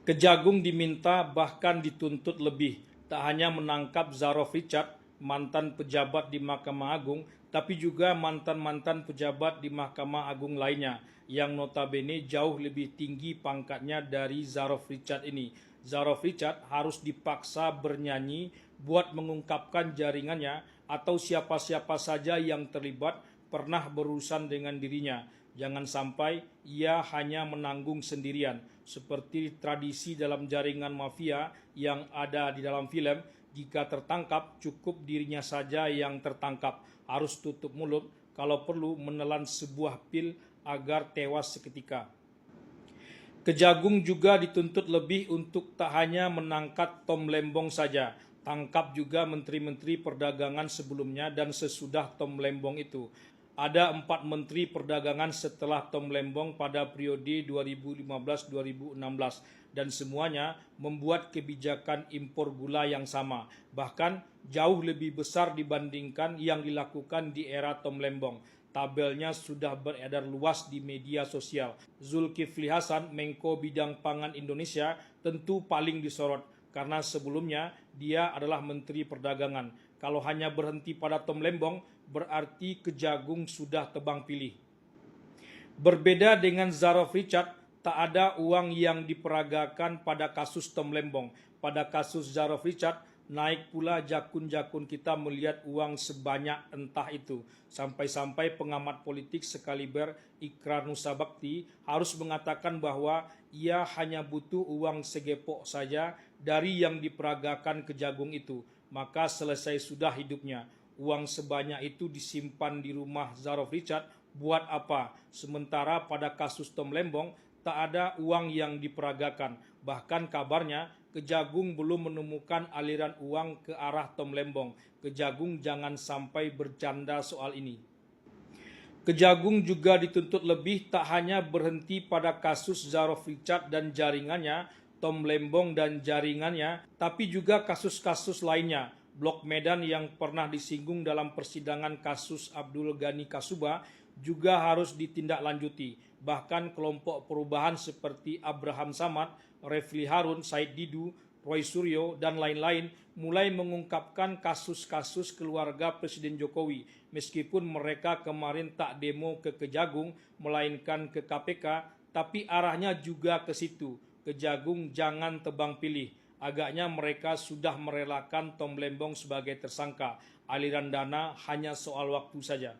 Kejagung diminta bahkan dituntut lebih, tak hanya menangkap Zarof Richard, mantan pejabat di Mahkamah Agung, tapi juga mantan-mantan pejabat di Mahkamah Agung lainnya yang notabene jauh lebih tinggi pangkatnya dari Zarof Richard ini. Zarof Richard harus dipaksa bernyanyi buat mengungkapkan jaringannya atau siapa-siapa saja yang terlibat pernah berurusan dengan dirinya. Jangan sampai ia hanya menanggung sendirian, seperti tradisi dalam jaringan mafia yang ada di dalam film. Jika tertangkap, cukup dirinya saja yang tertangkap, harus tutup mulut, kalau perlu menelan sebuah pil agar tewas seketika. Kejagung juga dituntut lebih untuk tak hanya menangkap Tom Lembong saja, tangkap juga menteri-menteri perdagangan sebelumnya dan sesudah Tom Lembong itu. Ada 4 menteri perdagangan setelah Tom Lembong pada periode 2015-2016 dan semuanya membuat kebijakan impor gula yang sama, bahkan jauh lebih besar dibandingkan yang dilakukan di era Tom Lembong. Tabelnya sudah beredar luas di media sosial. Zulkifli Hasan, Menko Bidang Pangan Indonesia, tentu paling disorot karena sebelumnya dia adalah Menteri Perdagangan. Kalau hanya berhenti pada Tom Lembong, berarti Kejagung sudah tebang pilih. Berbeda dengan Zarof Richard, tak ada uang yang diperagakan pada kasus Tom Lembong. Pada kasus Zarof Richard, naik pula jakun-jakun kita melihat uang sebanyak entah itu. Sampai-sampai pengamat politik sekaliber Ikrar Nusa Bakti harus mengatakan bahwa ia hanya butuh uang segepok saja dari yang diperagakan Kejagung itu. Maka selesai sudah hidupnya. Uang sebanyak itu disimpan di rumah Zarof Richard buat apa? Sementara pada kasus Tom Lembong tak ada uang yang diperagakan. Bahkan kabarnya Kejagung belum menemukan aliran uang ke arah Tom Lembong. Kejagung jangan sampai bercanda soal ini. Kejagung juga dituntut lebih, tak hanya berhenti pada kasus Zarof Richard dan jaringannya, Tom Lembong dan jaringannya, tapi juga kasus-kasus lainnya. Blok Medan yang pernah disinggung dalam persidangan kasus Abdul Ghani Kasuba juga harus ditindaklanjuti. Bahkan kelompok perubahan seperti Abraham Samad, Refli Harun, Said Didu, Roy Suryo, dan lain-lain mulai mengungkapkan kasus-kasus keluarga Presiden Jokowi. Meskipun mereka kemarin tak demo ke Kejagung, melainkan ke KPK, tapi arahnya juga ke situ. Kejagung jangan tebang pilih. Agaknya mereka sudah merelakan Tom Lembong sebagai tersangka. Aliran dana hanya soal waktu saja.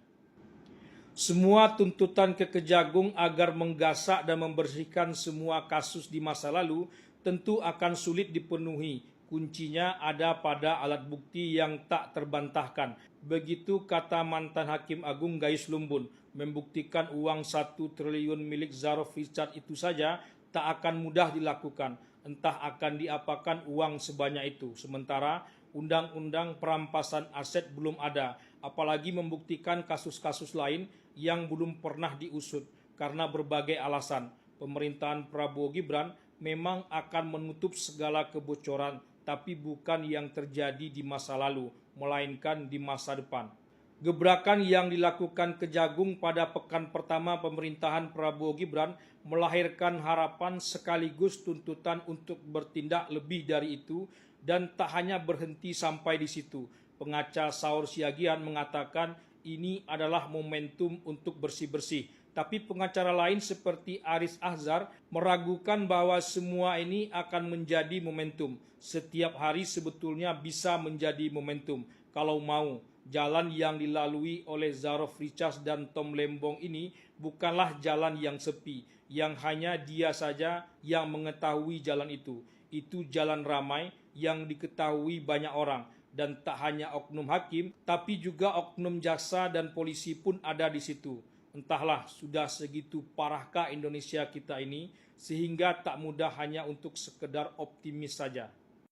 Semua tuntutan ke Kejagung agar menggasak dan membersihkan semua kasus di masa lalu tentu akan sulit dipenuhi. Kuncinya ada pada alat bukti yang tak terbantahkan. Begitu kata mantan Hakim Agung Gayus Lumbun, membuktikan uang 1 triliun milik Zarof Richard itu saja tak akan mudah dilakukan. Entah akan diapakan uang sebanyak itu. Sementara undang-undang perampasan aset belum ada, apalagi membuktikan kasus-kasus lain yang belum pernah diusut. Karena berbagai alasan, pemerintahan Prabowo Gibran memang akan menutup segala kebocoran, tapi bukan yang terjadi di masa lalu, melainkan di masa depan. Gebrakan yang dilakukan Kejagung pada pekan pertama pemerintahan Prabowo Gibran melahirkan harapan sekaligus tuntutan untuk bertindak lebih dari itu dan tak hanya berhenti sampai di situ. Pengacara Saur Siagian mengatakan ini adalah momentum untuk bersih-bersih. Tapi pengacara lain seperti Aris Ahzar meragukan bahwa semua ini akan menjadi momentum. Setiap hari sebetulnya bisa menjadi momentum kalau mau. Jalan yang dilalui oleh Zarof Richard dan Tom Lembong ini bukanlah jalan yang sepi, yang hanya dia saja yang mengetahui jalan itu. Itu jalan ramai yang diketahui banyak orang. Dan tak hanya oknum hakim, tapi juga oknum jaksa dan polisi pun ada di situ. Entahlah sudah segitu parahkah Indonesia kita ini, sehingga tak mudah hanya untuk sekedar optimis saja.